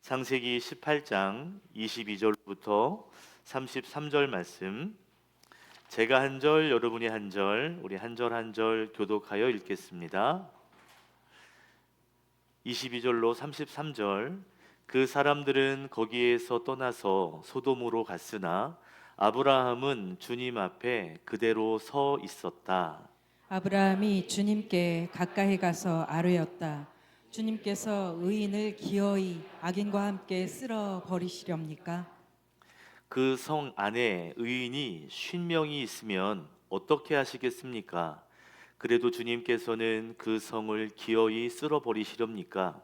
창세기 18장 22절부터 33절 말씀, 제가 한 절, 여러분이 한 절, 우리 한 절 한 절 교독하여 읽겠습니다. 22절로 33절. 그 사람들은 거기에서 떠나서 소돔으로 갔으나 아브라함은 주님 앞에 그대로 서 있었다. 아브라함이 주님께 가까이 가서 아뢰었다. 주님께서 의인을 기어이 악인과 함께 쓸어 버리시렵니까? 그 성 안에 의인이 50명이 있으면 어떻게 하시겠습니까? 그래도 주님께서는 그 성을 기어이 쓸어 버리시렵니까?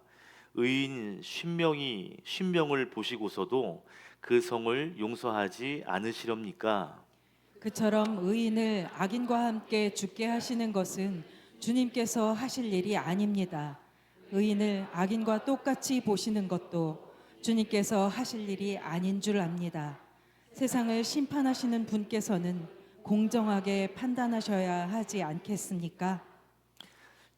의인 50명을 보시고서도 그 성을 용서하지 않으시렵니까? 그처럼 의인을 악인과 함께 죽게 하시는 것은 주님께서 하실 일이 아닙니다. 의인을 악인과 똑같이 보시는 것도 주님께서 하실 일이 아닌 줄 압니다. 세상을 심판하시는 분께서는 공정하게 판단하셔야 하지 않겠습니까?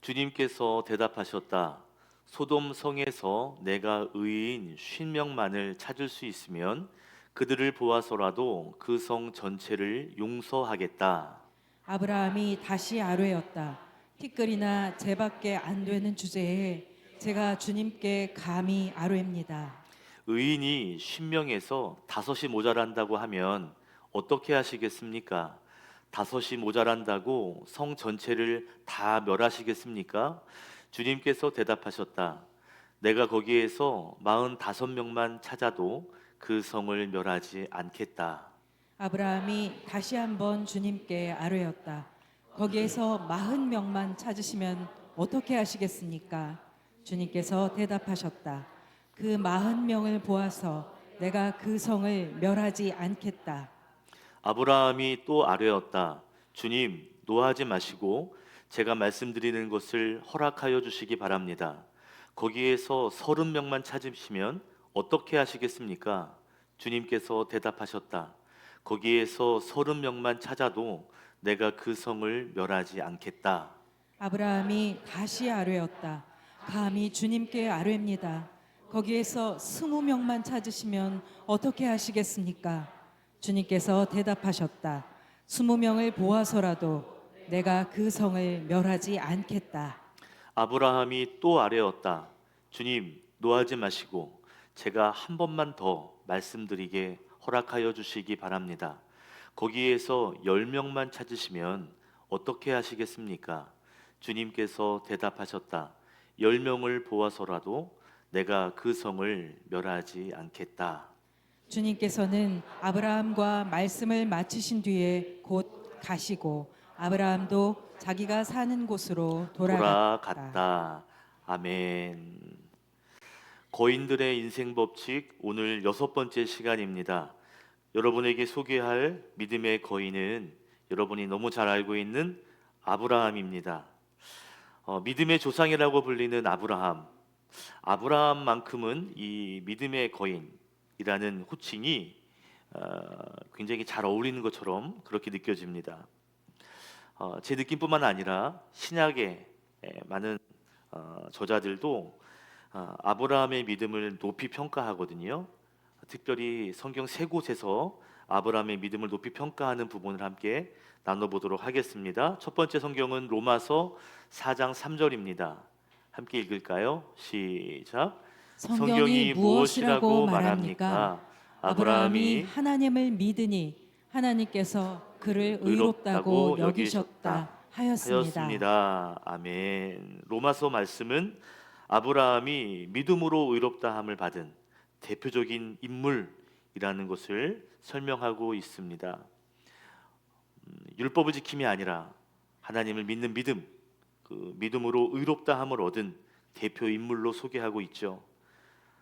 주님께서 대답하셨다. 소돔 성에서 내가 의인 50명만을 찾을 수 있으면 그들을 보아서라도 그 성 전체를 용서하겠다. 아브라함이 다시 아뢰었다. 티끌이나 재밖에 안 되는 주제에 제가 주님께 감히 아뢰입니다. 의인이 10명에서 5이 모자란다고 하면 어떻게 하시겠습니까? 5이 모자란다고 성 전체를 다 멸하시겠습니까? 주님께서 대답하셨다. 내가 거기에서 45명만 찾아도 그 성을 멸하지 않겠다. 아브라함이 다시 한번 주님께 아뢰었다. 거기에서 40명만 찾으시면 어떻게 하시겠습니까? 주님께서 대답하셨다. 그 40명을 보아서 내가 그 성을 멸하지 않겠다. 아브라함이 또 아뢰었다. 주님, 노하지 마시고 제가 말씀드리는 것을 허락하여 주시기 바랍니다. 거기에서 30명만 찾으시면 어떻게 하시겠습니까? 주님께서 대답하셨다. 거기에서 30명만 찾아도 내가 그 성을 멸하지 않겠다. 아브라함이 다시 아뢰었다. 감히 주님께 아뢰입니다. 거기에서 20명만 찾으시면 어떻게 하시겠습니까? 주님께서 대답하셨다. 20명을 보아서라도 내가 그 성을 멸하지 않겠다. 아브라함이 또 아뢰었다. 주님, 노하지 마시고 제가 한 번만 더 말씀드리게 허락하여 주시기 바랍니다. 거기에서 10명만 찾으시면 어떻게 하시겠습니까? 주님께서 대답하셨다. 10명을 보아서라도 내가 그 성을 멸하지 않겠다. 주님께서는 아브라함과 말씀을 마치신 뒤에 곧 가시고 아브라함도 자기가 사는 곳으로 돌아갔다. 돌아갔다. 아멘. 거인들의 인생 법칙, 오늘 6번째 시간입니다. 여러분에게 소개할 믿음의 거인은 여러분이 너무 잘 알고 있는 아브라함입니다. 믿음의 조상이라고 불리는 아브라함. 아브라함만큼은 이 믿음의 거인이라는 호칭이 굉장히 잘 어울리는 것처럼 그렇게 느껴집니다. 제 느낌뿐만 아니라 신약의 많은 저자들도 아브라함의 믿음을 높이 평가하거든요. 특별히 성경 세 곳에서 아브라함의 믿음을 높이 평가하는 부분을 함께 나눠보도록 하겠습니다. 첫 번째 성경은 로마서 4장 3절입니다. 함께 읽을까요? 시작. 성경이 무엇이라고 말합니까? 아브라함이 하나님을 믿으니 하나님께서 그를 의롭다고 여기셨다 하였습니다. 아멘. 로마서 말씀은 아브라함이 믿음으로 의롭다함을 받은 대표적인 인물이라는 것을 설명하고 있습니다. 율법을 지킴이 아니라 하나님을 믿는 믿음, 그 믿음으로 의롭다함을 얻은 대표 인물로 소개하고 있죠.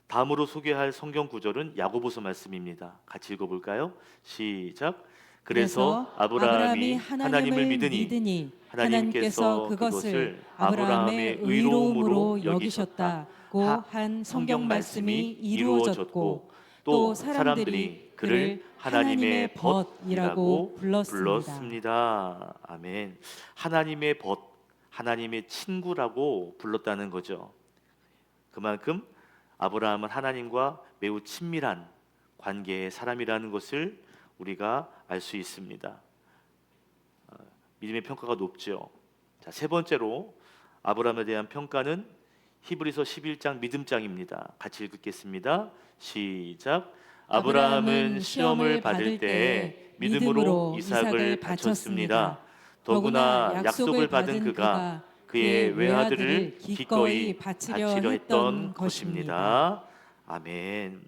다음으로 소개할 성경 구절은 야고보서 말씀입니다. 같이 읽어볼까요? 시작. 그래서 아브라함이 하나님을 믿으니 하나님께서 그것을 아브라함의 의로움으로 여기셨다고 한 성경 말씀이 이루어졌고 또 사람들이 그를 하나님의 벗이라고 불렀습니다. 아멘. 하나님의 벗, 하나님의 친구라고 불렀다는 거죠. 그만큼 아브라함은 하나님과 매우 친밀한 관계의 사람이라는 것을 우리가 알 수 있습니다. 믿음의 평가가 높죠. 자, 세 번째로 아브라함에 대한 평가는 히브리서 11장 믿음장입니다. 같이 읽겠습니다. 시작. 아브라함은 시험을 받을 때 믿음으로 이삭을 바쳤습니다. 더구나 약속을 받은 그가 그의 외아들을 기꺼이 바치려 했던 것입니다. 아멘.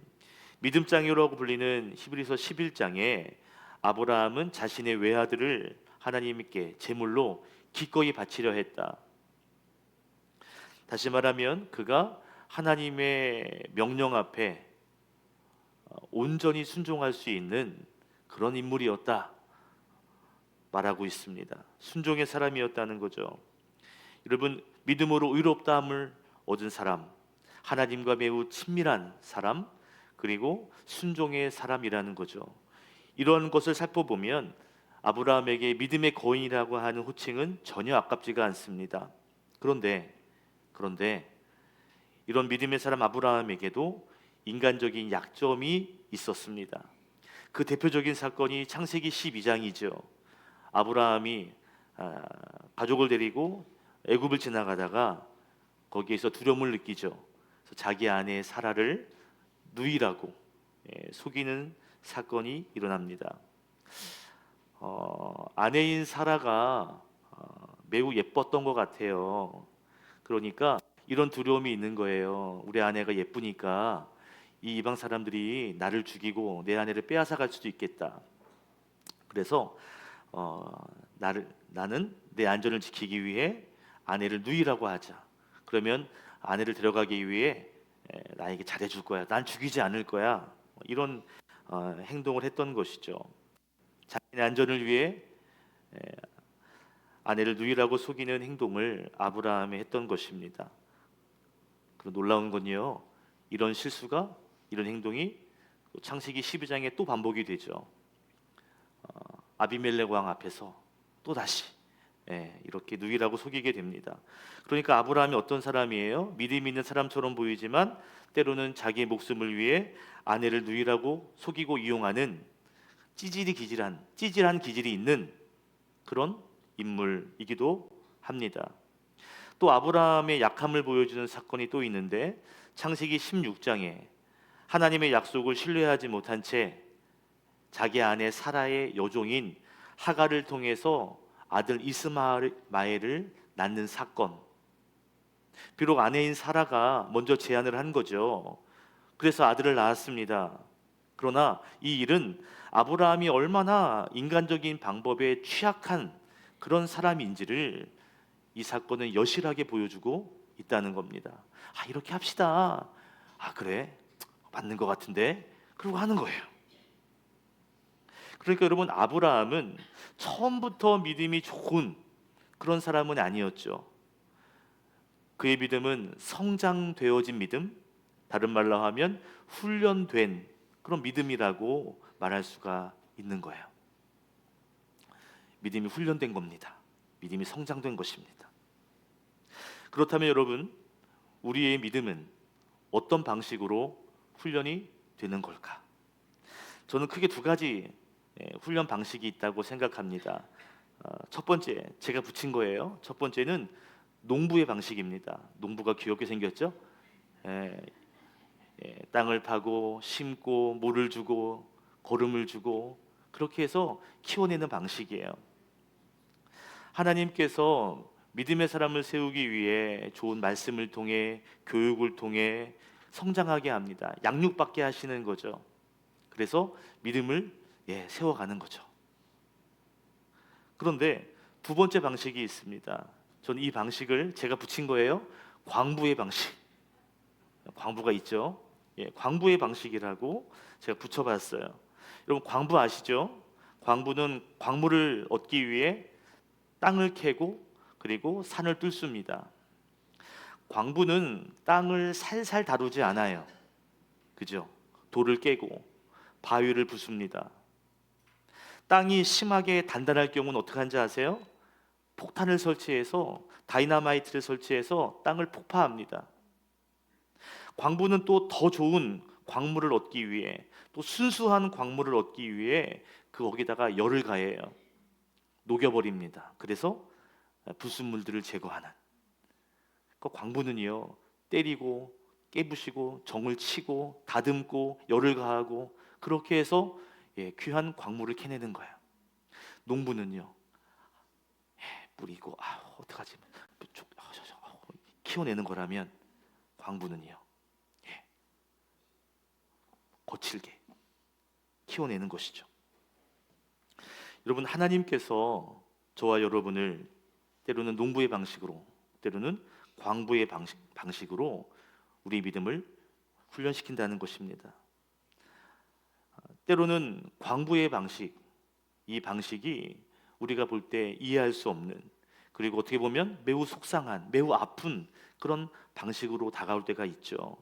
믿음장이라고 불리는 히브리서 11장에 아브라함은 자신의 외아들을 하나님께 제물로 기꺼이 바치려 했다. 다시 말하면 그가 하나님의 명령 앞에 온전히 순종할 수 있는 그런 인물이었다 말하고 있습니다. 순종의 사람이었다는 거죠. 여러분, 믿음으로 의롭다함을 얻은 사람, 하나님과 매우 친밀한 사람, 그리고 순종의 사람이라는 거죠. 이런 것을 살펴보면 아브라함에게 믿음의 거인이라고 하는 호칭은 전혀 아깝지가 않습니다. 그런데 이런 믿음의 사람 아브라함에게도 인간적인 약점이 있었습니다. 그 대표적인 사건이 창세기 12장이죠. 아브라함이 가족을 데리고 애굽을 지나가다가 거기에서 두려움을 느끼죠. 그래서 자기 아내 사라를 누이라고 속이는 사건이 일어납니다. 아내인 사라가 매우 예뻤던 것 같아요. 그러니까 이런 두려움이 있는 거예요. 우리 아내가 예쁘니까 이 이방 사람들이 나를 죽이고 내 아내를 빼앗아 갈 수도 있겠다. 그래서 나는 내 안전을 지키기 위해 아내를 누이라고 하자. 그러면 아내를 데려가기 위해 나에게 잘해줄 거야. 난 죽이지 않을 거야. 이런 행동을 했던 것이죠. 자신의 안전을 위해 아내를 누이라고 속이는 행동을 아브라함이 했던 것입니다. 그리고 놀라운 건요, 이런 실수가, 이런 행동이 창세기 12장에 또 반복이 되죠. 아비멜렉 왕 앞에서 또 다시 이렇게 누이라고 속이게 됩니다. 그러니까 아브라함이 어떤 사람이에요? 믿음 있는 사람처럼 보이지만 때로는 자기의 목숨을 위해 아내를 누이라고 속이고 이용하는 찌질한 기질이 있는 그런 인물이기도 합니다. 또 아브라함의 약함을 보여주는 사건이 또 있는데 창세기 16장에 하나님의 약속을 신뢰하지 못한 채 자기 아내 사라의 여종인 하갈을 통해서 아들 이스마엘을 낳는 사건. 비록 아내인 사라가 먼저 제안을 한 거죠. 그래서 아들을 낳았습니다. 그러나 이 일은 아브라함이 얼마나 인간적인 방법에 취약한 그런 사람인지를 이 사건은 여실하게 보여주고 있다는 겁니다. 이렇게 합시다. 그래, 맞는 것 같은데, 그러고 하는 거예요. 그러니까 여러분, 아브라함은 처음부터 믿음이 좋은 그런 사람은 아니었죠. 그의 믿음은 성장되어진 믿음, 다른 말로 하면 훈련된 그런 믿음이라고 말할 수가 있는 거예요. 믿음이 훈련된 겁니다. 믿음이 성장된 것입니다. 그렇다면 여러분, 우리의 믿음은 어떤 방식으로 훈련이 되는 걸까? 저는 크게 두 가지 훈련 방식이 있다고 생각합니다. 첫 번째, 제가 붙인 거예요. 첫 번째는 농부의 방식입니다. 농부가 귀엽게 생겼죠? 땅을 파고 심고 물을 주고 거름을 주고 그렇게 해서 키워내는 방식이에요. 하나님께서 믿음의 사람을 세우기 위해 좋은 말씀을 통해 교육을 통해 성장하게 합니다. 양육받게 하시는 거죠. 그래서 믿음을 세워가는 거죠. 그런데 두 번째 방식이 있습니다. 저는 이 방식을 제가 붙인 거예요. 광부의 방식. 광부가 있죠. 광부의 방식이라고 제가 붙여봤어요. 여러분, 광부 아시죠? 광부는 광물을 얻기 위해 땅을 캐고 그리고 산을 뚫습니다. 광부는 땅을 살살 다루지 않아요. 그죠? 돌을 깨고 바위를 부숩니다. 땅이 심하게 단단할 경우는 어떻게 하는지 아세요? 폭탄을 설치해서 다이너마이트를 설치해서 땅을 폭파합니다. 광부는 또 더 좋은 광물을 얻기 위해, 또 순수한 광물을 얻기 위해 거기다가 열을 가해요. 녹여버립니다. 그래서 불순물들을 제거하는. 그 광부는요, 때리고 깨부시고 정을 치고 다듬고 열을 가하고 그렇게 해서 귀한 광물을 캐내는 거야. 농부는요, 뿌리고 어떡하지? 키워내는 거라면, 광부는요, 거칠게 키워내는 것이죠. 여러분, 하나님께서 저와 여러분을 때로는 농부의 방식으로, 때로는 광부의 방식으로 우리 믿음을 훈련시킨다는 것입니다. 때로는 광부의 방식, 이 방식이 우리가 볼 때 이해할 수 없는, 그리고 어떻게 보면 매우 속상한, 매우 아픈 그런 방식으로 다가올 때가 있죠.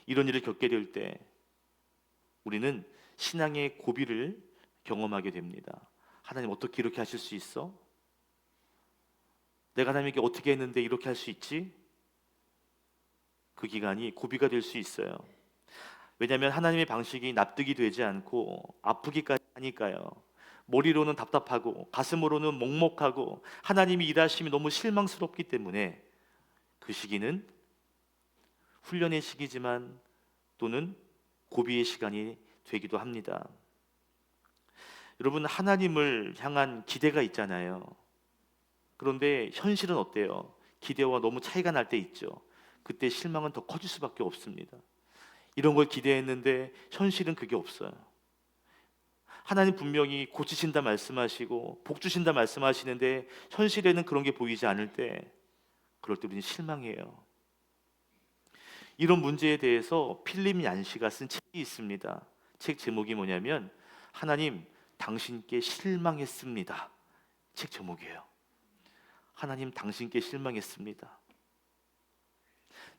이런 일을 겪게 될 때 우리는 신앙의 고비를 경험하게 됩니다. 하나님, 어떻게 이렇게 하실 수 있어? 내가 하나님께 어떻게 했는데 이렇게 할 수 있지? 그 기간이 고비가 될 수 있어요. 왜냐하면 하나님의 방식이 납득이 되지 않고 아프기까지 하니까요. 머리로는 답답하고 가슴으로는 먹먹하고 하나님이 일하심이 너무 실망스럽기 때문에 그 시기는 훈련의 시기지만 또는 고비의 시간이 되기도 합니다. 여러분, 하나님을 향한 기대가 있잖아요. 그런데 현실은 어때요? 기대와 너무 차이가 날 때 있죠. 그때 실망은 더 커질 수밖에 없습니다. 이런 걸 기대했는데 현실은 그게 없어요. 하나님 분명히 고치신다 말씀하시고 복 주신다 말씀하시는데 현실에는 그런 게 보이지 않을 때, 그럴 때 우리는 실망해요. 이런 문제에 대해서 필립 얀시가 쓴 책이 있습니다. 책 제목이 뭐냐면 하나님, 당신께 실망했습니다. 책 제목이에요. 하나님, 당신께 실망했습니다.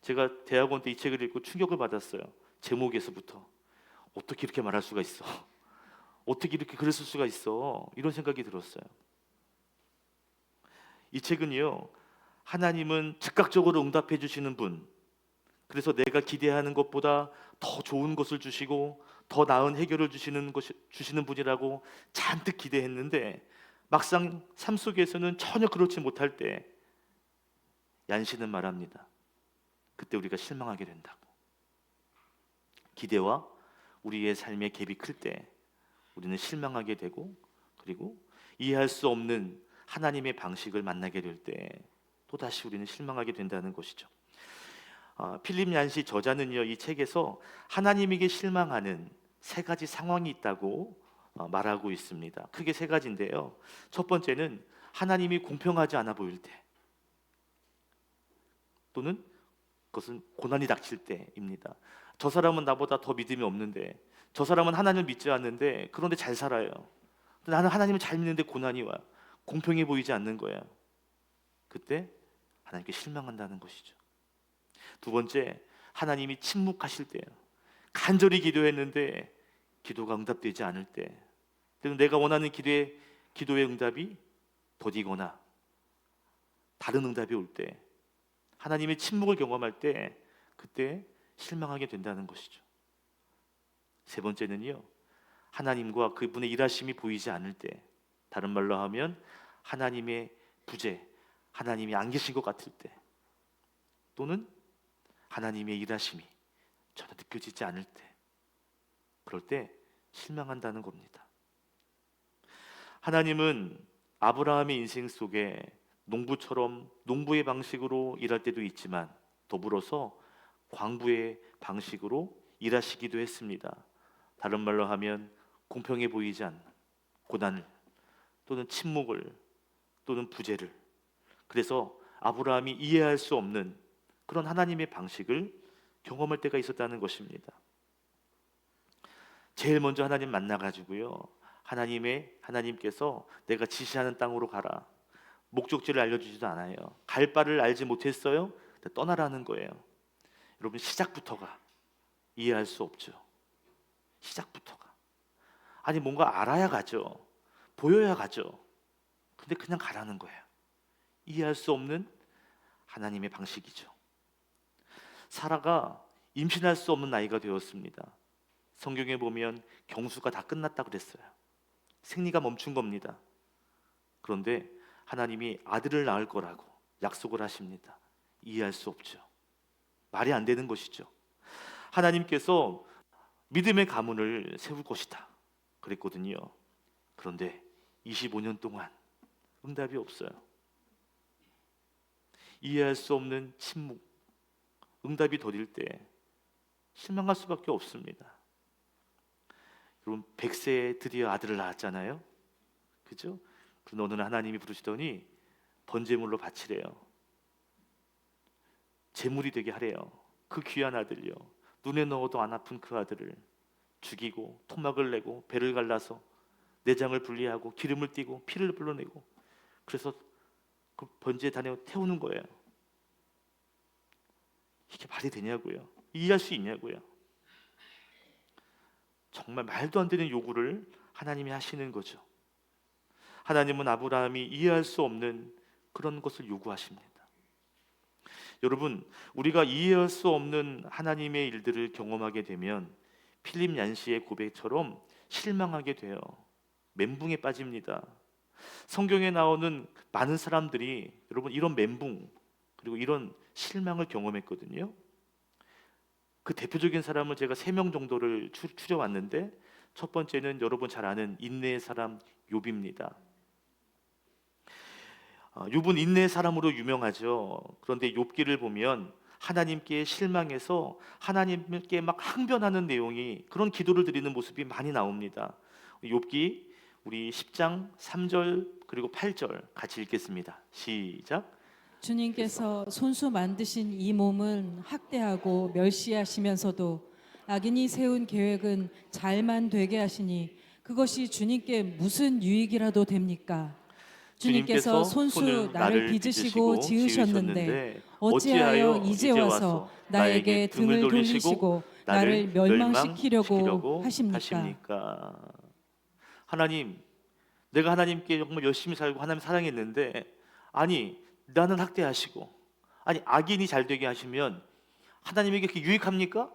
제가 대학원 때 이 책을 읽고 충격을 받았어요. 제목에서부터. 어떻게 이렇게 말할 수가 있어? 어떻게 이렇게 그랬을 수가 있어? 이런 생각이 들었어요. 이 책은요, 하나님은 즉각적으로 응답해 주시는 분, 그래서 내가 기대하는 것보다 더 좋은 것을 주시고 더 나은 해결을 주시는 분이라고 잔뜩 기대했는데 막상 삶 속에서는 전혀 그렇지 못할 때 얀시는 말합니다. 그때 우리가 실망하게 된다고. 기대와 우리의 삶의 갭이 클 때 우리는 실망하게 되고, 그리고 이해할 수 없는 하나님의 방식을 만나게 될 때 또다시 우리는 실망하게 된다는 것이죠. 필립 얀시 저자는요, 이 책에서 하나님에게 실망하는 세 가지 상황이 있다고 말하고 있습니다. 크게 세 가지인데요. 첫 번째는 하나님이 공평하지 않아 보일 때, 또는 그것은 고난이 닥칠 때입니다. 저 사람은 나보다 더 믿음이 없는데, 저 사람은 하나님을 믿지 않는데 그런데 잘 살아요. 나는 하나님을 잘 믿는데 고난이 와요. 공평해 보이지 않는 거야. 그때 하나님께 실망한다는 것이죠. 두 번째, 하나님이 침묵하실 때예요. 간절히 기도했는데 기도가 응답되지 않을 때, 내가 원하는 기도의 응답이 더디거나 다른 응답이 올 때, 하나님의 침묵을 경험할 때 그때 실망하게 된다는 것이죠. 세 번째는요, 하나님과 그분의 일하심이 보이지 않을 때, 다른 말로 하면 하나님의 부재, 하나님이 안 계신 것 같을 때, 또는 하나님의 일하심이 전혀 느껴지지 않을 때, 그럴 때 실망한다는 겁니다. 하나님은 아브라함의 인생 속에 농부처럼 농부의 방식으로 일할 때도 있지만 더불어서 광부의 방식으로 일하시기도 했습니다. 다른 말로 하면 공평해 보이지 않는 고난을, 또는 침묵을, 또는 부재를, 그래서 아브라함이 이해할 수 없는 그런 하나님의 방식을 경험할 때가 있었다는 것입니다. 제일 먼저 하나님 만나가지고요, 하나님께서 내가 지시하는 땅으로 가라, 목적지를 알려주지도 않아요. 갈 바를 알지 못했어요? 떠나라는 거예요. 여러분, 시작부터가 이해할 수 없죠. 시작부터가. 아니, 뭔가 알아야 가죠. 보여야 가죠. 근데 그냥 가라는 거예요. 이해할 수 없는 하나님의 방식이죠. 사라가 임신할 수 없는 나이가 되었습니다. 성경에 보면 경수가 다 끝났다 그랬어요. 생리가 멈춘 겁니다. 그런데 하나님이 아들을 낳을 거라고 약속을 하십니다. 이해할 수 없죠. 말이 안 되는 것이죠. 하나님께서 믿음의 가문을 세울 것이다 그랬거든요. 그런데 25년 동안 응답이 없어요. 이해할 수 없는 침묵, 응답이 더딜 때 실망할 수밖에 없습니다. 여러분 100세에 드디어 아들을 낳았잖아요. 그죠? 그런데 어느 날 하나님이 부르시더니 번제물로 바치래요. 제물이 되게 하래요. 그 귀한 아들요, 눈에 넣어도 안 아픈 그 아들을 죽이고 토막을 내고 배를 갈라서 내장을 분리하고 기름을 띠고 피를 불러내고, 그래서 그 번제단에 태우는 거예요. 이게 말이 되냐고요? 이해할 수 있냐고요? 정말 말도 안 되는 요구를 하나님이 하시는 거죠. 하나님은 아브라함이 이해할 수 없는 그런 것을 요구하십니다. 여러분, 우리가 이해할 수 없는 하나님의 일들을 경험하게 되면 필립 얀시의 고백처럼 실망하게 돼요. 멘붕에 빠집니다. 성경에 나오는 많은 사람들이 여러분 이런 멘붕 그리고 이런 실망을 경험했거든요. 그 대표적인 사람을 제가 3명 정도를 추려왔는데, 첫 번째는 여러분 잘 아는 인내의 사람 욥입니다. 욥은 인내의 사람으로 유명하죠. 그런데 욥기를 보면 하나님께 실망해서 하나님께 막 항변하는 내용이, 그런 기도를 드리는 모습이 많이 나옵니다. 욥기 우리 10장 3절 그리고 8절 같이 읽겠습니다. 시작. 주님께서 손수 만드신 이 몸은 학대하고 멸시하시면서도 악인이 세운 계획은 잘만 되게 하시니 그것이 주님께 무슨 유익이라도 됩니까? 주님께서 손수 나를 빚으시고 지으셨는데 어찌하여 이제 와서 나에게 등을 돌리시고 나를 멸망시키려고 하십니까? 하나님, 내가 하나님께 정말 열심히 살고 하나님 사랑했는데, 아니 나는 학대하시고, 아니 악인이 잘 되게 하시면 하나님에게 그게 유익합니까?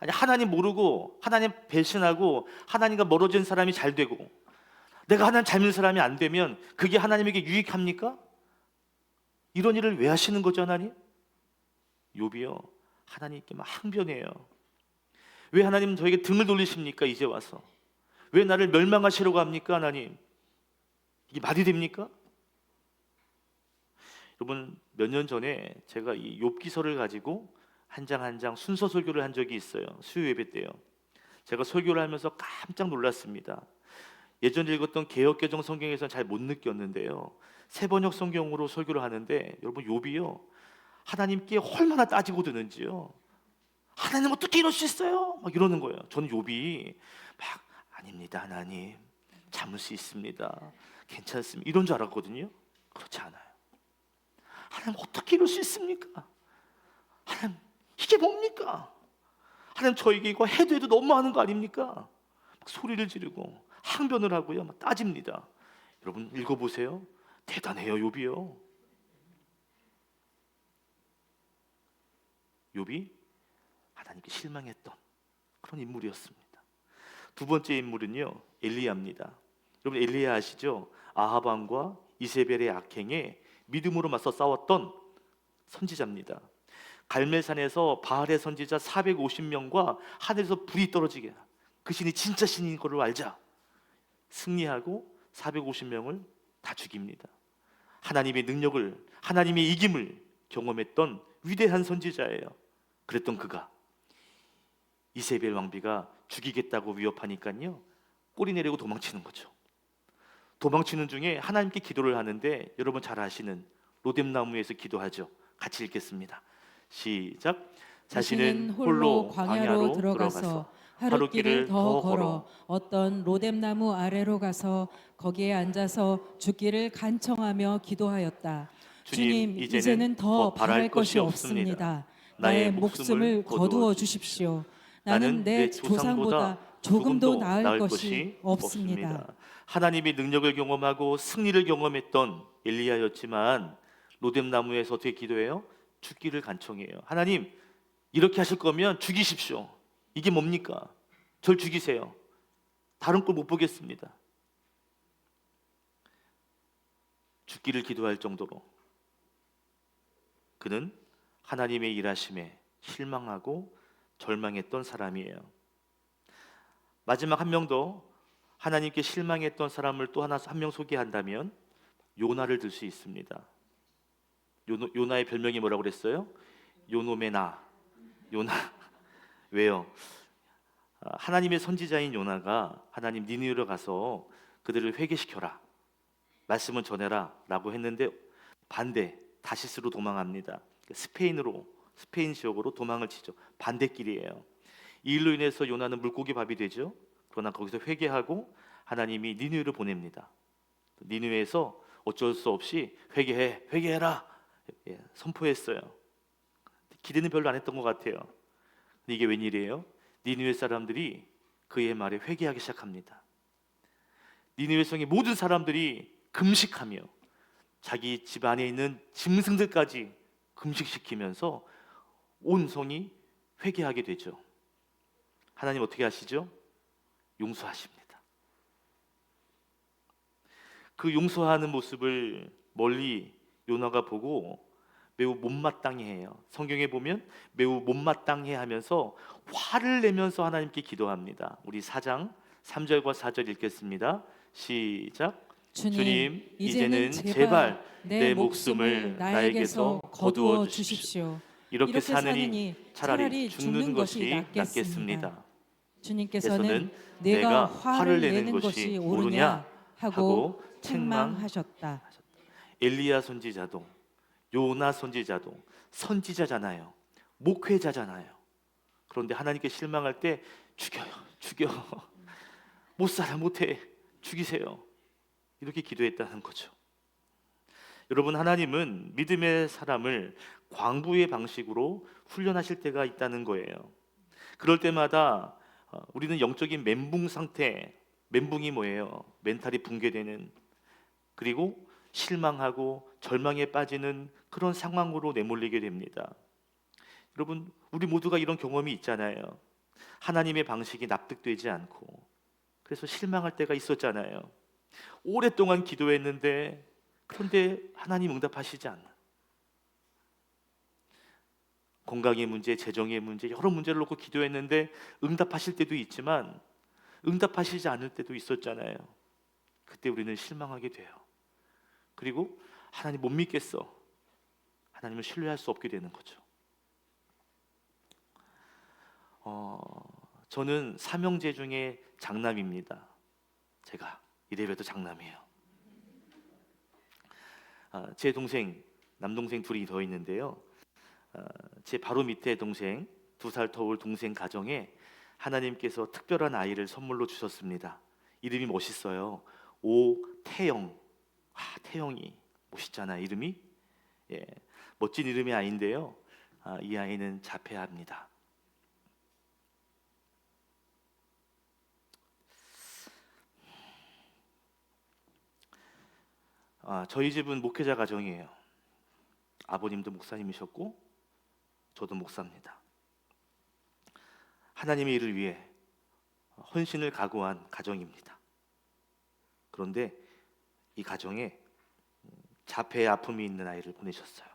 아니 하나님 모르고 하나님 배신하고 하나님과 멀어진 사람이 잘 되고, 내가 하나님 잘 믿는 사람이 안 되면 그게 하나님에게 유익합니까? 이런 일을 왜 하시는 거죠 하나님? 욥이요, 하나님께 막 항변해요. 왜 하나님 저에게 등을 돌리십니까? 이제 와서 왜 나를 멸망하시려고 합니까 하나님? 이게 말이 됩니까? 여러분 몇 년 전에 제가 이 욥기서를 가지고 한 장 한 장 순서 설교를 한 적이 있어요. 수요 예배 때요. 제가 설교를 하면서 깜짝 놀랐습니다. 예전에 읽었던 개역개정 성경에서는 잘 못 느꼈는데요, 새번역 성경으로 설교를 하는데 여러분 욥이요, 하나님께 얼마나 따지고 드는지요. 하나님 어떻게 이럴 수 있어요? 막 이러는 거예요. 저는 욥이 막 아닙니다 하나님, 참을 수 있습니다, 괜찮습니다 이런 줄 알았거든요. 그렇지 않아요. 하나님 어떻게 이럴 수 있습니까? 하나님 이게 뭡니까? 하나님 저에게 이거 해도 해도 너무하는 거 아닙니까? 막 소리를 지르고 항변을 하고요, 막 따집니다. 여러분 읽어보세요. 대단해요 욥이요. 욥이 하나님께 실망했던 그런 인물이었습니다. 두 번째 인물은요, 엘리야입니다. 여러분 엘리야 아시죠? 아합 왕과 이세벨의 악행에 믿음으로 맞서 싸웠던 선지자입니다. 갈멜산에서 바알의 선지자 450명과 하늘에서 불이 떨어지게, 그 신이 진짜 신인 것을 알자 승리하고 450명을 다 죽입니다. 하나님의 능력을, 하나님의 이김을 경험했던 위대한 선지자예요. 그랬던 그가 이세벨 왕비가 죽이겠다고 위협하니까요, 꼬리 내리고 도망치는 거죠. 도망치는 중에 하나님께 기도를 하는데, 여러분 잘 아시는 로뎀나무에서 기도하죠. 같이 읽겠습니다. 시작. 자신은 홀로 광야로 들어가서 하룻길을 더 걸어 어떤 로뎀나무 아래로 가서 거기에 앉아서 죽기를 간청하며 기도하였다. 주님, 이제는 더 바랄 것이 없습니다. 나의 목숨을 거두어 주십시오. 나는 내 조상보다 조금도 나을 것이 없습니다. 하나님의 능력을 경험하고 승리를 경험했던 엘리야였지만 로뎀나무에서 어떻게 기도해요? 죽기를 간청해요. 하나님 이렇게 하실 거면 죽이십시오. 이게 뭡니까? 절 죽이세요. 다른 꼴 못 보겠습니다. 죽기를 기도할 정도로 그는 하나님의 일하심에 실망하고 절망했던 사람이에요. 마지막 한 명 더 하나님께 실망했던 사람을 또 한 명 소개한다면 요나를 들 수 있습니다. 요나의 별명이 뭐라고 그랬어요? 요놈의 나. 요나. 왜요? 하나님의 선지자인 요나가 하나님 니느웨로 가서 그들을 회개시켜라, 말씀을 전해라 라고 했는데 반대, 다시스로 도망합니다. 스페인 지역으로 도망을 치죠. 반대길이에요. 이 일로 인해서 요나는 물고기 밥이 되죠. 그러나 거기서 회개하고 하나님이 니느웨를 보냅니다. 니느웨에서 어쩔 수 없이 회개해라 선포했어요. 기대는 별로 안 했던 것 같아요. 근데 이게 웬일이에요? 니느웨 사람들이 그의 말에 회개하기 시작합니다. 니느웨 성의 모든 사람들이 금식하며 자기 집 안에 있는 짐승들까지 금식시키면서 온 성이 회개하게 되죠. 하나님 어떻게 하시죠? 용서하십니다. 그 용서하는 모습을 멀리 요나가 보고 매우 못마땅해해요. 성경에 보면 매우 못마땅해 하면서 화를 내면서 하나님께 기도합니다. 우리 4장 3절과 4절 읽겠습니다. 시작. 주님, 이제는 제발 내 목숨을 나에게서 거두어 주십시오. 이렇게 사느니 차라리 죽는 것이 낫겠습니다. 주님께서는 내가 화를 내는 것이 옳으냐 하고 책망하셨다. 엘리야 선지자도 요나 선지자도 선지자잖아요. 목회자잖아요. 그런데 하나님께 실망할 때 죽여 못 살아 못해 죽이세요 이렇게 기도했다는 거죠. 여러분, 하나님은 믿음의 사람을 광부의 방식으로 훈련하실 때가 있다는 거예요. 그럴 때마다 우리는 영적인 멘붕 상태, 멘붕이 뭐예요? 멘탈이 붕괴되는, 그리고 실망하고 절망에 빠지는 그런 상황으로 내몰리게 됩니다. 여러분, 우리 모두가 이런 경험이 있잖아요. 하나님의 방식이 납득되지 않고 그래서 실망할 때가 있었잖아요. 오랫동안 기도했는데 그런데 하나님 응답하시지 않나. 건강의 문제, 재정의 문제, 여러 문제를 놓고 기도했는데 응답하실 때도 있지만 응답하시지 않을 때도 있었잖아요. 그때 우리는 실망하게 돼요. 그리고 하나님 못 믿겠어. 하나님을 신뢰할 수 없게 되는 거죠. 저는 삼형제 중에 장남입니다. 제가 이래봬도 장남이에요. 제 동생, 남동생 둘이 더 있는데요. 제 바로 밑에 동생, 2살 터울 동생 가정에 하나님께서 특별한 아이를 선물로 주셨습니다. 이름이 멋있어요. 오태영. 태영이 멋있잖아요. 이름이. 예, 멋진 이름의 아이인데요. 이 아이는 자폐아입니다. 저희 집은 목회자 가정이에요. 아버님도 목사님이셨고 저도 목사입니다. 하나님의 일을 위해 헌신을 각오한 가정입니다. 그런데 이 가정에 자폐의 아픔이 있는 아이를 보내셨어요.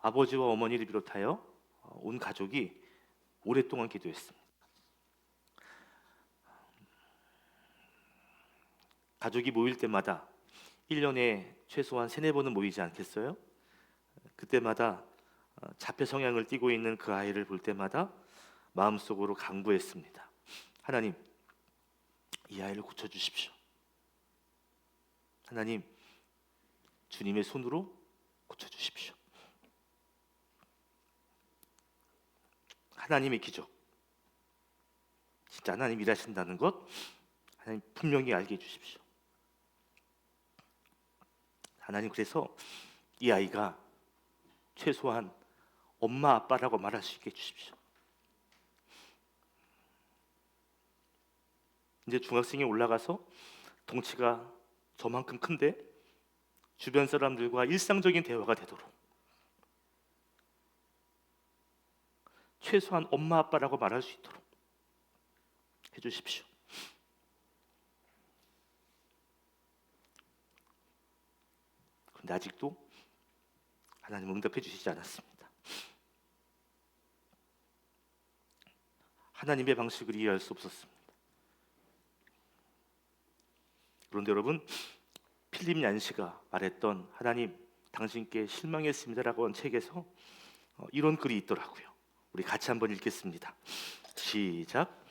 아버지와 어머니를 비롯하여 온 가족이 오랫동안 기도했습니다. 가족이 모일 때마다 1년에 최소한 3-4번은 모이지 않겠어요? 그때마다 자폐 성향을 띠고 있는 그 아이를 볼 때마다 마음속으로 간구했습니다. 하나님, 이 아이를 고쳐주십시오. 하나님, 주님의 손으로 고쳐주십시오. 하나님의 기적, 진짜 하나님 일하신다는 것 하나님 분명히 알게 해주십시오. 하나님, 그래서 이 아이가 최소한 엄마 아빠라고 말할 수 있게 해주십시오. 이제 중학생이 올라가서 덩치가 저만큼 큰데 주변 사람들과 일상적인 대화가 되도록 최소한 엄마 아빠라고 말할 수 있도록 해주십시오. 그런데 아직도 하나님 응답해 주시지 않았습니다. 하나님의 방식을 이해할 수 없었습니다. 그런데 여러분, 필립 얀시가 말했던 하나님 당신께 실망했습니다라고 한 책에서 이런 글이 있더라고요. 우리 같이 한번 읽겠습니다. 시작.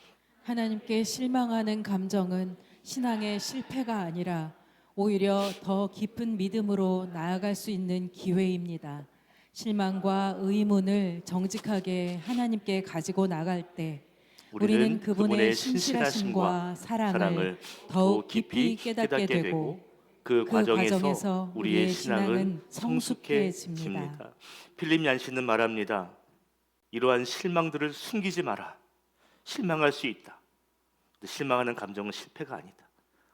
하나님께 실망하는 감정은 신앙의 실패가 아니라 오히려 더 깊은 믿음으로 나아갈 수 있는 기회입니다. 실망과 의문을 정직하게 하나님께 가지고 나갈 때 우리는 그분의 신실하심과 사랑을 더욱 깊이 깨닫게 되고 그 과정에서 과정에서 우리의 신앙은 성숙해집니다. 성숙해집니다. 필립 얀시는 말합니다. 이러한 실망들을 숨기지 마라. 실망할 수 있다. 근데 실망하는 감정은 실패가 아니다.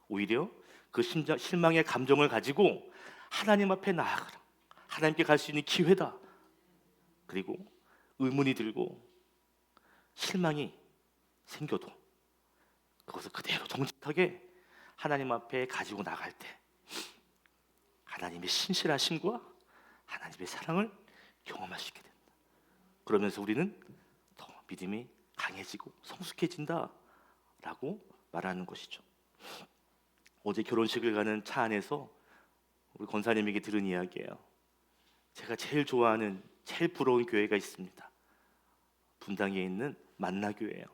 오히려 그 실망의 감정을 가지고 하나님 앞에 나아가라. 하나님께 갈 수 있는 기회다. 그리고 의문이 들고 실망이 생겨도 그것을 그대로 정직하게 하나님 앞에 가지고 나갈 때 하나님의 신실하심과 하나님의 사랑을 경험할 수 있게 된다. 그러면서 우리는 더 믿음이 강해지고 성숙해진다라고 말하는 것이죠. 어제 결혼식을 가는 차 안에서 우리 권사님에게 들은 이야기예요. 제가 제일 좋아하는, 제일 부러운 교회가 있습니다. 분당에 있는 만나교회예요.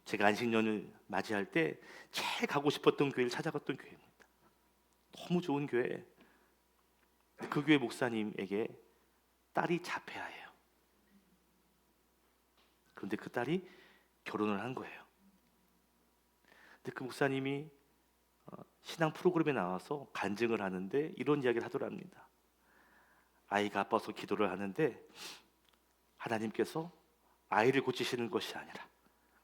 제가 안식년을 맞이할 때 제일 가고 싶었던 교회를 찾아갔던 교회입니다. 너무 좋은 교회. 그 교회 목사님에게 딸이 자폐아예요. 그런데 그 딸이 결혼을 한 거예요. 근데 그 목사님이 신앙 프로그램에 나와서 간증을 하는데 이런 이야기를 하더랍니다. 아이가 아파서 기도를 하는데 하나님께서 아이를 고치시는 것이 아니라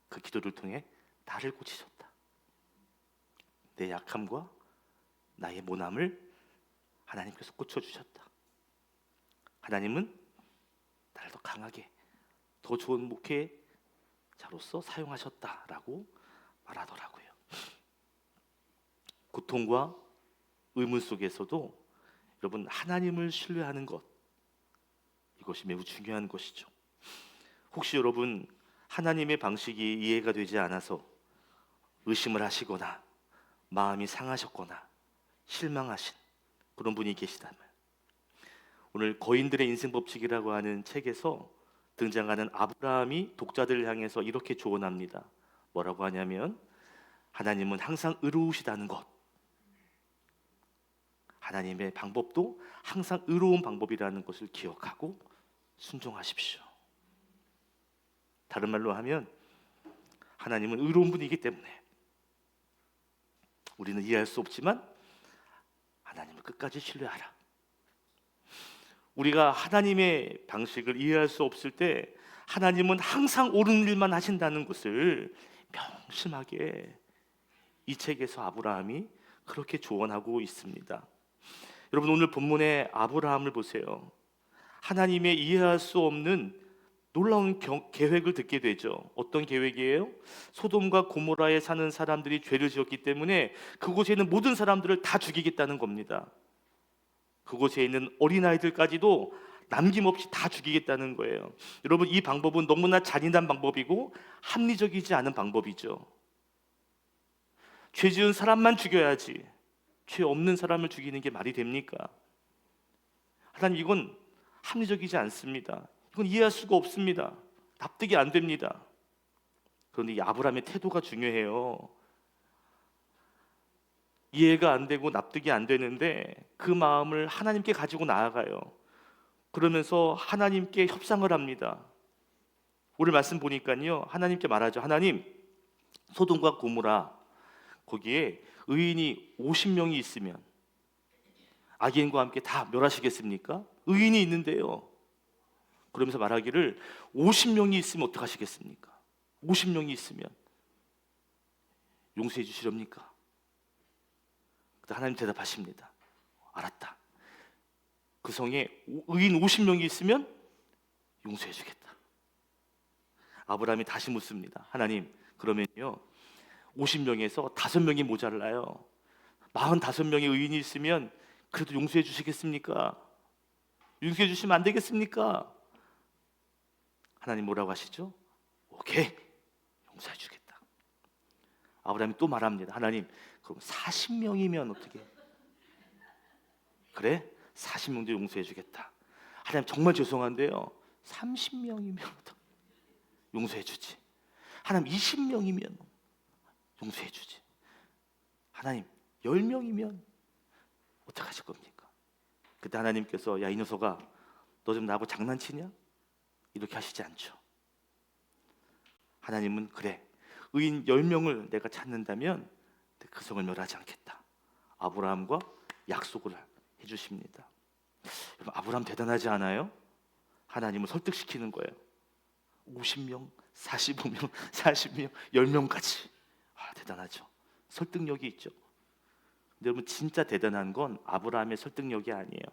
그 기도를 통해 나를 고치셨다. 내 약함과 나의 모남을 하나님께서 고쳐주셨다. 하나님은 나를 더 강하게, 더 좋은 목회자로서 사용하셨다라고 말하더라고요. 고통과 의문 속에서도 여러분 하나님을 신뢰하는 것, 이것이 매우 중요한 것이죠. 혹시 여러분 하나님의 방식이 이해가 되지 않아서 의심을 하시거나 마음이 상하셨거나 실망하신 그런 분이 계시다면 오늘 거인들의 인생 법칙이라고 하는 책에서 등장하는 아브라함이 독자들을 향해서 이렇게 조언합니다. 뭐라고 하냐면 하나님은 항상 의로우시다는 것, 하나님의 방법도 항상 의로운 방법이라는 것을 기억하고 순종하십시오. 다른 말로 하면 하나님은 의로운 분이기 때문에 우리는 이해할 수 없지만 하나님을 끝까지 신뢰하라. 우리가 하나님의 방식을 이해할 수 없을 때 하나님은 항상 옳은 일만 하신다는 것을 명심하게 이 책에서 아브라함이 그렇게 조언하고 있습니다. 여러분 오늘 본문의 아브라함을 보세요. 하나님의 이해할 수 없는 놀라운 계획을 듣게 되죠. 어떤 계획이에요? 소돔과 고모라에 사는 사람들이 죄를 지었기 때문에 그곳에 있는 모든 사람들을 다 죽이겠다는 겁니다. 그곳에 있는 어린아이들까지도 남김없이 다 죽이겠다는 거예요. 여러분 이 방법은 너무나 잔인한 방법이고 합리적이지 않은 방법이죠. 죄 지은 사람만 죽여야지 죄 없는 사람을 죽이는 게 말이 됩니까? 하나님 이건 합리적이지 않습니다. 이건 이해할 수가 없습니다. 납득이 안 됩니다. 그런데 이 아브라함의 태도가 중요해요. 이해가 안 되고 납득이 안 되는데 그 마음을 하나님께 가지고 나아가요. 그러면서 하나님께 협상을 합니다. 오늘 말씀 보니까요, 하나님께 말하죠. 하나님, 소돔과 고모라 거기에 의인이 50명이 있으면 악인과 함께 다 멸하시겠습니까? 의인이 있는데요. 그러면서 말하기를 50명이 있으면 어떡하시겠습니까? 50명이 있으면 용서해 주시렵니까? 그때 하나님 대답하십니다. 알았다. 그 성에 의인 50명이 있으면 용서해 주겠다. 아브라함이 다시 묻습니다. 하나님, 그러면요 50명에서 5명이 모자라요. 45명의 의인이 있으면 그래도 용서해 주시겠습니까? 용서해 주시면 안 되겠습니까? 하나님 뭐라고 하시죠? 오케이, 용서해 주겠다. 아브라함이 또 말합니다. 하나님, 그럼 40명이면 어떻게? 그래? 40명도 용서해 주겠다. 하나님 정말 죄송한데요 30명이면 어떻게? 용서해 주지. 하나님 20명이면 용서해 주지. 하나님 10명이면 어떻게 하실 겁니까? 그때 하나님께서 야, 이 녀석아, 너 지금 나하고 장난치냐? 이렇게 하시지 않죠. 하나님은 그래, 의인 10명을 내가 찾는다면 그 성을 멸하지 않겠다. 아브라함과 약속을 해주십니다. 여러분, 아브라함 대단하지 않아요? 하나님을 설득시키는 거예요. 50명, 45명, 40명, 10명까지. 대단하죠. 설득력이 있죠. 근데 여러분, 진짜 대단한 건 아브라함의 설득력이 아니에요.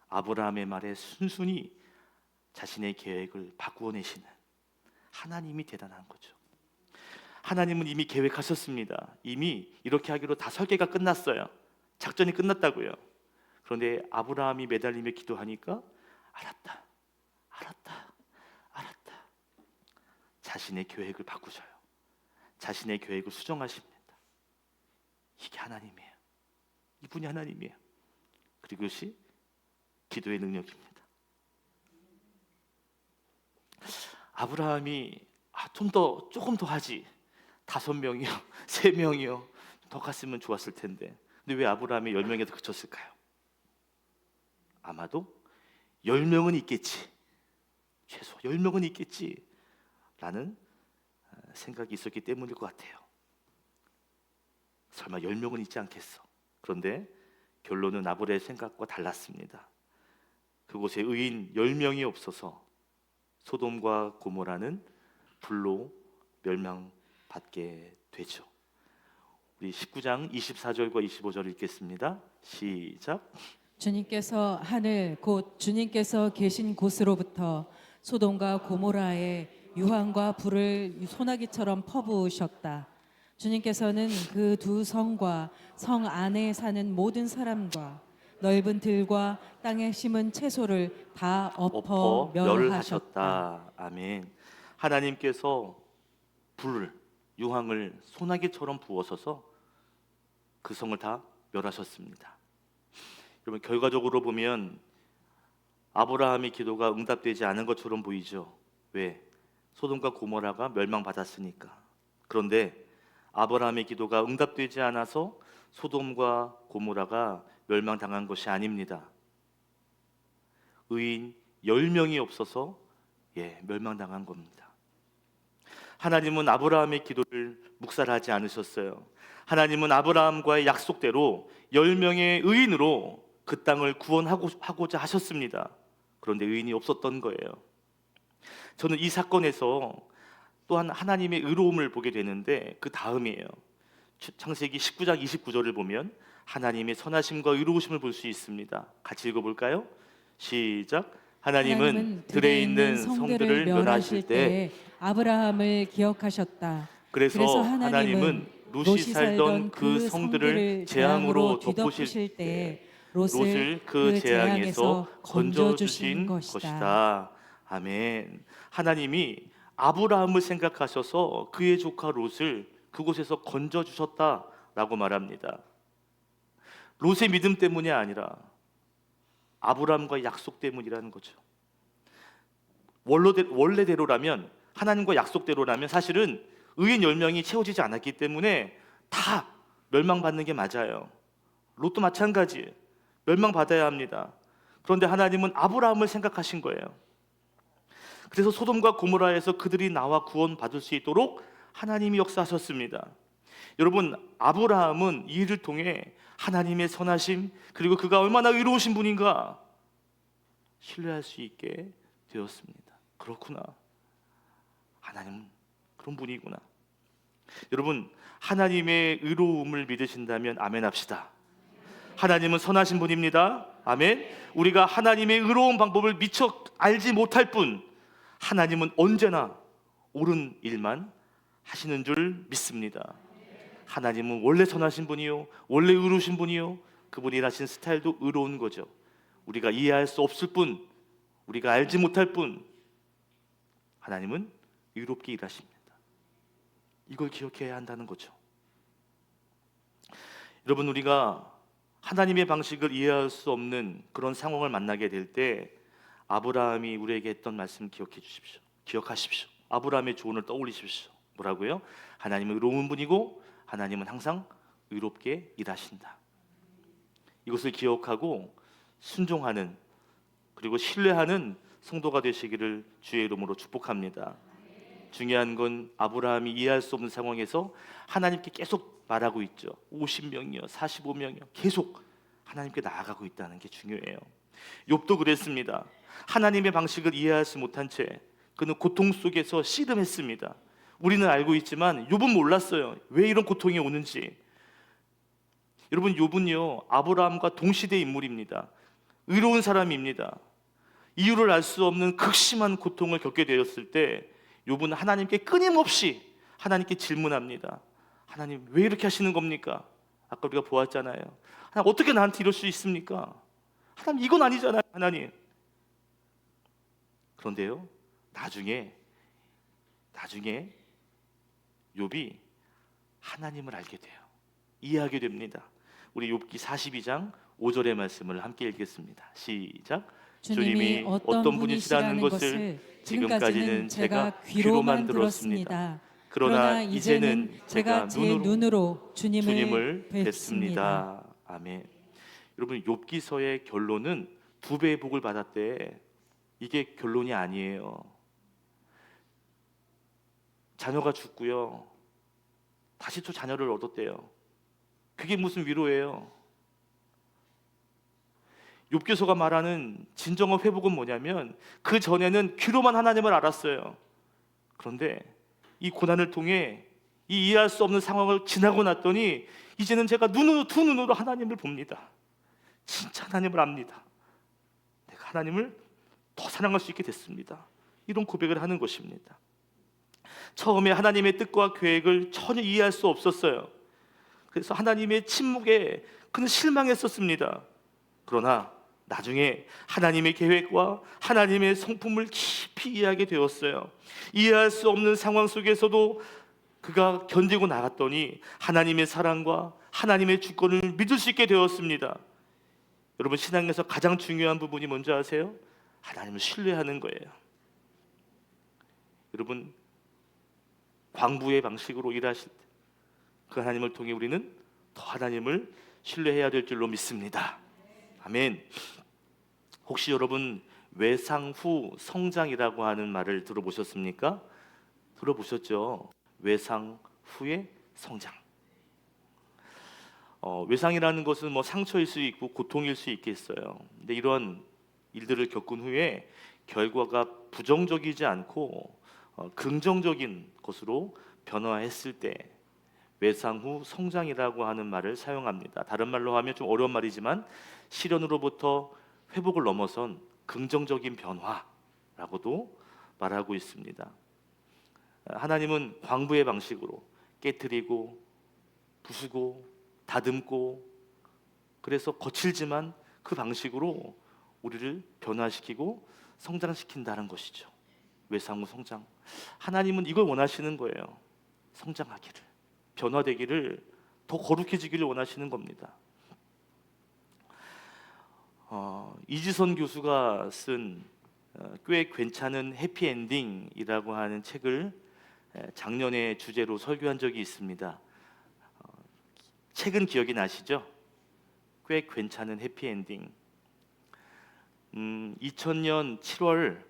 아브라함의 말에 순순히 자신의 계획을 바꾸어내시는 하나님이 대단한 거죠. 하나님은 이미 계획하셨습니다. 이미 이렇게 하기로 다 설계가 끝났어요. 작전이 끝났다고요. 그런데 아브라함이 매달리며 기도하니까 알았다, 알았다, 알았다. 자신의 계획을 바꾸셔요. 자신의 계획을 수정하십니다. 이게 하나님이에요. 이분이 하나님이에요. 그리고 이것이 기도의 능력입니다. 아브라함이 조금 더 하지, 5명이요, 3명이요, 더 갔으면 좋았을 텐데. 근데 왜 아브라함이 10명에서 그쳤을까요? 아마도 10명은 있겠지, 최소 10명은 있겠지 라는 생각이 있었기 때문일 것 같아요. 설마 10명은 있지 않겠어. 그런데 결론은 아브라함의 생각과 달랐습니다. 그곳에 의인 10명이 없어서 소돔과 고모라는 불로 멸망받게 되죠. 우리 19장 24절과 25절 읽겠습니다. 시작. 주님께서 하늘 곧 주님께서 계신 곳으로부터 소돔과 고모라에 유황과 불을 소나기처럼 퍼부으셨다. 주님께서는 그 두 성과 성 안에 사는 모든 사람과 넓은 들과 땅에 심은 채소를 다 엎어 멸하셨다. 아멘. 하나님께서 불을, 유황을 소나기처럼 부어서서 그 성을 다 멸하셨습니다. 여러분, 결과적으로 보면 아브라함의 기도가 응답되지 않은 것처럼 보이죠. 왜? 소돔과 고모라가 멸망받았으니까. 그런데 아브라함의 기도가 응답되지 않아서 소돔과 고모라가 멸망당한 것이 아닙니다. 의인 10명이 없어서 멸망당한 겁니다. 하나님은 아브라함의 기도를 묵살하지 않으셨어요. 하나님은 아브라함과의 약속대로 10명의 의인으로 그 땅을 구원하고자 하셨습니다. 그런데 의인이 없었던 거예요. 저는 이 사건에서 또한 하나님의 의로움을 보게 되는데 그 다음이에요. 창세기 19장 29절을 보면 하나님의 선하심과 의로우심을 볼 수 있습니다. 같이 읽어볼까요? 시작. 하나님은 들에 있는 성들을 멸하실 때 아브라함을 기억하셨다. 그래서 하나님은 롯이 살던 그 성들을 재앙으로 덮으실 때 롯을 그 재앙에서 건져주신 것이다. 아멘. 하나님이 아브라함을 생각하셔서 그의 조카 롯을 그곳에서 건져주셨다라고 말합니다. 롯의 믿음 때문이 아니라 아브라함과의 약속 때문이라는 거죠. 원래대로라면, 하나님과 약속대로라면 사실은 의인 10명이 채워지지 않았기 때문에 다 멸망받는 게 맞아요. 롯도 마찬가지, 멸망받아야 합니다. 그런데 하나님은 아브라함을 생각하신 거예요. 그래서 소돔과 고모라에서 그들이 나와 구원받을 수 있도록 하나님이 역사하셨습니다. 여러분, 아브라함은 이 일을 통해 하나님의 선하심, 그리고 그가 얼마나 의로우신 분인가 신뢰할 수 있게 되었습니다. 그렇구나, 하나님은 그런 분이구나. 여러분, 하나님의 의로움을 믿으신다면 아멘 합시다. 하나님은 선하신 분입니다. 아멘. 우리가 하나님의 의로운 방법을 미처 알지 못할 뿐, 하나님은 언제나 옳은 일만 하시는 줄 믿습니다. 하나님은 원래 선하신 분이요, 원래 의로우신 분이요, 그분이 일하신 스타일도 의로운 거죠. 우리가 이해할 수 없을 뿐, 우리가 알지 못할 뿐, 하나님은 의롭게 일하십니다. 이걸 기억해야 한다는 거죠. 여러분, 우리가 하나님의 방식을 이해할 수 없는 그런 상황을 만나게 될 때 아브라함이 우리에게 했던 말씀 기억해 주십시오. 기억하십시오. 아브라함의 조언을 떠올리십시오. 뭐라고요? 하나님은 의로운 분이고 하나님은 항상 의롭게 일하신다. 이것을 기억하고 순종하는, 그리고 신뢰하는 성도가 되시기를 주의 이름으로 축복합니다. 중요한 건 아브라함이 이해할 수 없는 상황에서 하나님께 계속 말하고 있죠. 50명이요, 45명이요, 계속 하나님께 나아가고 있다는 게 중요해요. 욥도 그랬습니다. 하나님의 방식을 이해할 수 못한 채 그는 고통 속에서 씨름했습니다. 우리는 알고 있지만 욥은 몰랐어요. 왜 이런 고통이 오는지. 여러분, 욥은요 아브라함과 동시대 인물입니다. 의로운 사람입니다. 이유를 알 수 없는 극심한 고통을 겪게 되었을 때 욥은 하나님께 끊임없이 하나님께 질문합니다. 하나님, 왜 이렇게 하시는 겁니까? 아까 우리가 보았잖아요. 하나님, 어떻게 나한테 이럴 수 있습니까? 하나님, 이건 아니잖아요, 하나님. 그런데요, 나중에 욥이 하나님을 알게 돼요. 이해하게 됩니다. 우리 욥기 42장 5절의 말씀을 함께 읽겠습니다. 시작. 주님이 어떤 분이시라는 것을 지금까지는 제가 귀로만 들었습니다. 그러나 이제는 제가 제 눈으로 주님을 뵀습니다. 아멘. 여러분, 욥기서의 결론은 2배의 복을 받았대. 이게 결론이 아니에요. 자녀가 죽고요, 다시 또 자녀를 얻었대요. 그게 무슨 위로예요? 욥기서가 말하는 진정한 회복은 뭐냐면, 그 전에는 귀로만 하나님을 알았어요. 그런데 이 고난을 통해 이 이해할 수 없는 상황을 지나고 났더니 이제는 제가 두 눈으로 하나님을 봅니다. 진짜 하나님을 압니다. 내가 하나님을 더 사랑할 수 있게 됐습니다. 이런 고백을 하는 것입니다. 처음에 하나님의 뜻과 계획을 전혀 이해할 수 없었어요. 그래서 하나님의 침묵에 그는 실망했었습니다. 그러나 나중에 하나님의 계획과 하나님의 성품을 깊이 이해하게 되었어요. 이해할 수 없는 상황 속에서도 그가 견디고 나갔더니 하나님의 사랑과 하나님의 주권을 믿을 수 있게 되었습니다. 여러분, 신앙에서 가장 중요한 부분이 뭔지 아세요? 하나님을 신뢰하는 거예요. 여러분, 광부의 방식으로 일하실 때 그 하나님을 통해 우리는 더 하나님을 신뢰해야 될 줄로 믿습니다. 아멘. 혹시 여러분 외상 후 성장이라고 하는 말을 들어보셨습니까? 들어보셨죠? 외상 후의 성장. 외상이라는 것은 뭐 상처일 수 있고 고통일 수 있겠어요. 근데 이런 일들을 겪은 후에 결과가 부정적이지 않고 긍정적인 것으로 변화했을 때 외상 후 성장이라고 하는 말을 사용합니다. 다른 말로 하면 좀 어려운 말이지만 시련으로부터 회복을 넘어선 긍정적인 변화라고도 말하고 있습니다. 하나님은 광부의 방식으로 깨트리고 부수고 다듬고, 그래서 거칠지만 그 방식으로 우리를 변화시키고 성장시킨다는 것이죠. 외상 후 성장. 하나님은 이걸 원하시는 거예요. 성장하기를, 변화되기를, 더 거룩해지기를 원하시는 겁니다. 이지선 교수가 쓴 꽤 괜찮은 해피엔딩이라고 하는 책을 작년에 주제로 설교한 적이 있습니다. 책은 기억이 나시죠? 꽤 괜찮은 해피엔딩. 2000년 7월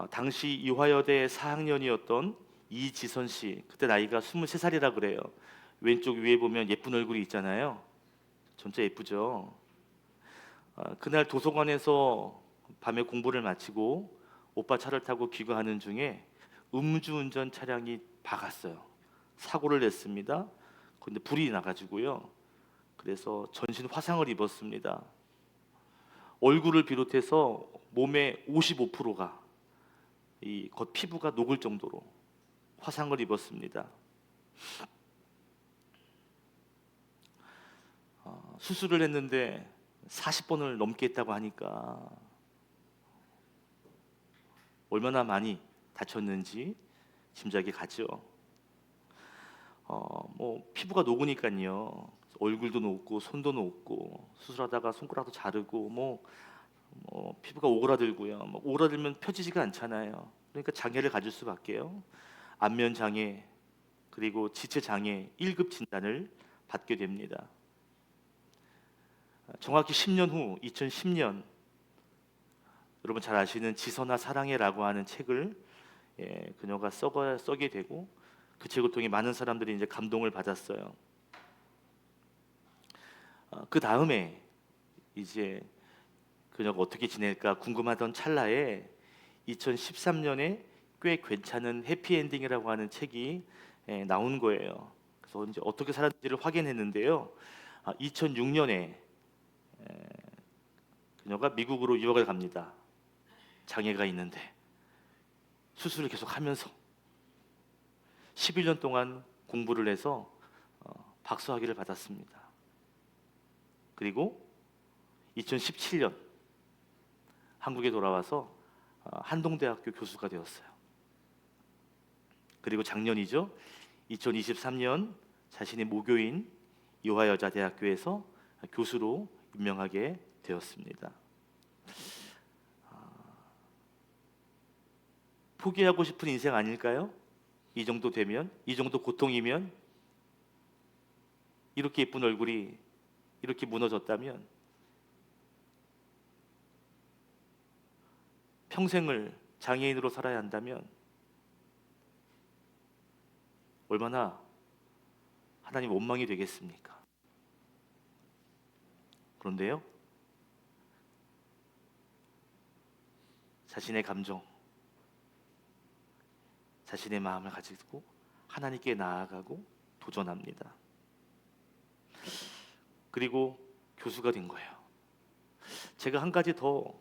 당시 이화여대 4학년이었던 이지선 씨, 그때 나이가 23살이라 그래요. 왼쪽 위에 보면 예쁜 얼굴이 있잖아요. 진짜 예쁘죠? 그날 도서관에서 밤에 공부를 마치고 오빠 차를 타고 귀가하는 중에 음주운전 차량이 박았어요. 사고를 냈습니다. 그런데 불이 나가지고요. 그래서 전신 화상을 입었습니다. 얼굴을 비롯해서 몸의 55%가 이 겉 피부가 녹을 정도로 화상을 입었습니다. 수술을 했는데 40번을 넘게 했다고 하니까 얼마나 많이 다쳤는지 짐작이 가죠. 뭐 피부가 녹으니까요. 얼굴도 녹고 손도 녹고 수술하다가 손가락도 자르고 뭐 피부가 오그라들고요. 뭐 오그라들면 펴지지가 않잖아요. 그러니까 장애를 가질 수밖에요. 안면 장애 그리고 지체 장애 1급 진단을 받게 됩니다. 정확히 10년 후 2010년 여러분 잘 아시는 지선아 사랑해라고 하는 책을 그녀가 써게 되고 그 책을 통해 많은 사람들이 이제 감동을 받았어요. 그 다음에 이제 그녀가 어떻게 지낼까 궁금하던 찰나에 2013년에 꽤 괜찮은 해피엔딩이라고 하는 책이 나온 거예요. 그래서 이제 어떻게 살았는지를 확인했는데요. 2006년에 그녀가 미국으로 유학을 갑니다. 장애가 있는데 수술을 계속 하면서 11년 동안 공부를 해서 박사학위를 받았습니다. 그리고 2017년 한국에 돌아와서 한동대학교 교수가 되었어요. 그리고 작년이죠. 2023년 자신의 모교인 이화여자대학교에서 교수로 임명하게 되었습니다. 포기하고 싶은 인생 아닐까요? 이 정도 되면, 이 정도 고통이면, 이렇게 예쁜 얼굴이 이렇게 무너졌다면 평생을 장애인으로 살아야 한다면 얼마나 하나님 원망이 되겠습니까? 그런데요, 자신의 감정, 자신의 마음을 가지고 하나님께 나아가고 도전합니다. 그리고 교수가 된 거예요. 제가 한 가지 더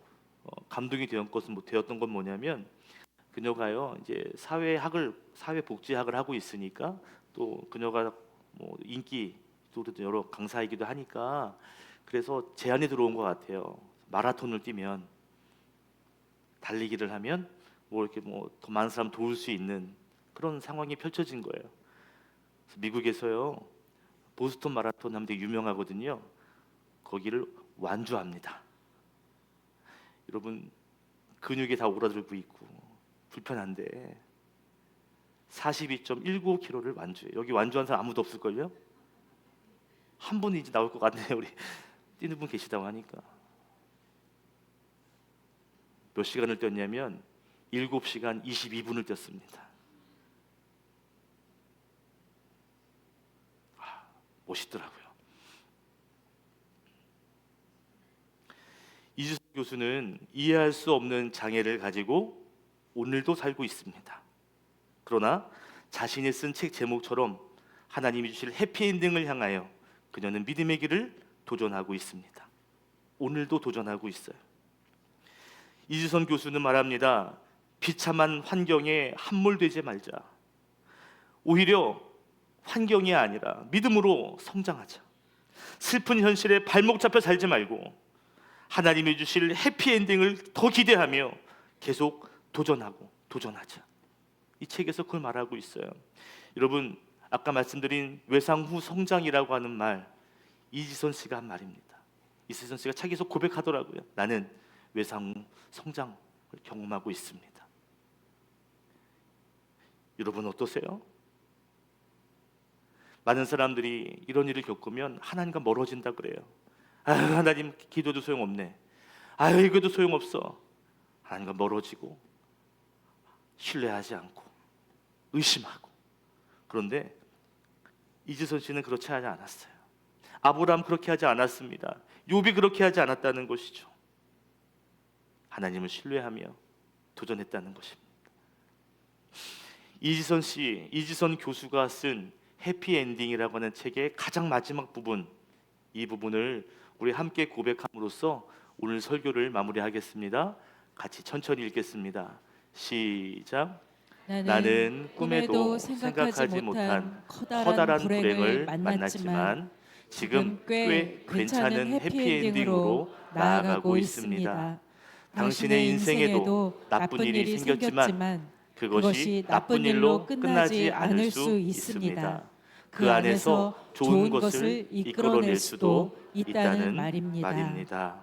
감동이 되었던 건 뭐냐면 그녀가요 이제 사회복지학을 하고 있으니까 또 그녀가 뭐 인기 또 여러 강사이기도 하니까 그래서 제안이 들어온 것 같아요. 마라톤을 뛰면 달리기를 하면 뭐 이렇게 뭐 더 많은 사람 도울 수 있는 그런 상황이 펼쳐진 거예요. 그래서 미국에서요 보스턴 마라톤 하면 되게 유명하거든요. 거기를 완주합니다. 여러분 근육이 다 오그라들고 있고 불편한데 42.195km를 완주해요. 여기 완주한 사람 아무도 없을걸요? 한 분이 이제 나올 것 같네요. 우리 뛰는 분 계시다고 하니까. 몇 시간을 뛰었냐면 7시간 22분을 뛰었습니다. 멋있더라고요. 이주선 교수는 이해할 수 없는 장애를 가지고 오늘도 살고 있습니다. 그러나 자신이 쓴 책 제목처럼 하나님이 주실 해피엔딩을 향하여 그녀는 믿음의 길을 도전하고 있습니다. 오늘도 도전하고 있어요. 이주선 교수는 말합니다. 비참한 환경에 함몰되지 말자. 오히려 환경이 아니라 믿음으로 성장하자. 슬픈 현실에 발목 잡혀 살지 말고 하나님이 주실 해피엔딩을 더 기대하며 계속 도전하자. 이 책에서 그걸 말하고 있어요. 여러분 아까 말씀드린 외상 후 성장이라고 하는 말 이지선 씨가 한 말입니다. 이지선 씨가 책에서 고백하더라고요. 나는 외상 후 성장을 경험하고 있습니다. 여러분 어떠세요? 많은 사람들이 이런 일을 겪으면 하나님과 멀어진다 그래요. 아유 하나님 기도도 소용없네. 아유 이거도 소용없어. 하나님과 멀어지고 신뢰하지 않고 의심하고. 그런데 이지선 씨는 그렇지 하지 않았어요. 아브라함 그렇게 하지 않았습니다. 욥이 그렇게 하지 않았다는 것이죠. 하나님을 신뢰하며 도전했다는 것입니다. 이지선 교수가 쓴 해피엔딩이라고 하는 책의 가장 마지막 부분, 이 부분을 우리 함께 고백함으로써 오늘 설교를 마무리하겠습니다. 같이 천천히 읽겠습니다. 시작. 나는 꿈에도 생각하지 못한 커다란 불행을 만났지만 지금 꽤 괜찮은 해피엔딩으로 나아가고 있습니다. 당신의 인생에도 나쁜 일이 생겼지만 그것이 나쁜 일로 끝나지 않을 수 있습니다. 그 안에서 좋은 것을 이끌어낼 수도 있다는 말입니다.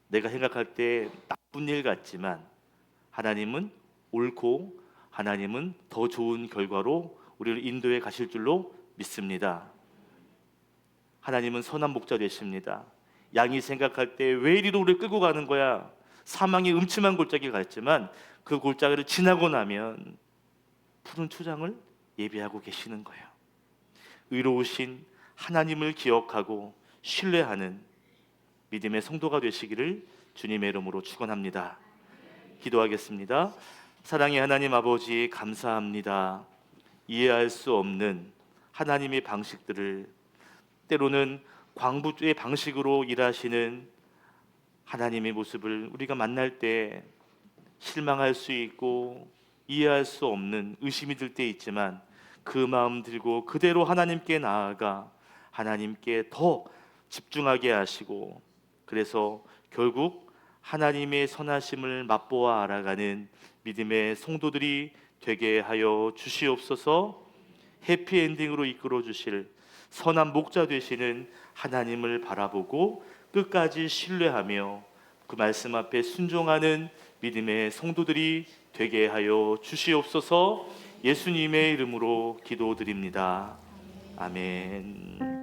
내가 생각할 때 나쁜 일 같지만 하나님은 옳고 하나님은 더 좋은 결과로 우리를 인도해 가실 줄로 믿습니다. 하나님은 선한 목자 되십니다. 양이 생각할 때 왜 이리로 우리를 끌고 가는 거야? 사망의 음침한 골짜기를 갔지만 그 골짜기를 지나고 나면 푸른 초장을 예비하고 계시는 거예요. 의로우신 하나님을 기억하고 신뢰하는 믿음의 성도가 되시기를 주님의 이름으로 축원합니다. 기도하겠습니다. 사랑의 하나님 아버지, 감사합니다. 이해할 수 없는 하나님의 방식들을, 때로는 광부의 방식으로 일하시는 하나님의 모습을 우리가 만날 때 실망할 수 있고 이해할 수 없는 의심이 들 때 있지만, 그 마음 들고 그대로 하나님께 나아가 하나님께 더 집중하게 하시고, 그래서 결국 하나님의 선하심을 맛보아 알아가는 믿음의 성도들이 되게 하여 주시옵소서. 해피엔딩으로 이끌어 주실 선한 목자 되시는 하나님을 바라보고 끝까지 신뢰하며 그 말씀 앞에 순종하는 믿음의 성도들이 되게 하여 주시옵소서. 예수님의 이름으로 기도드립니다. 아멘.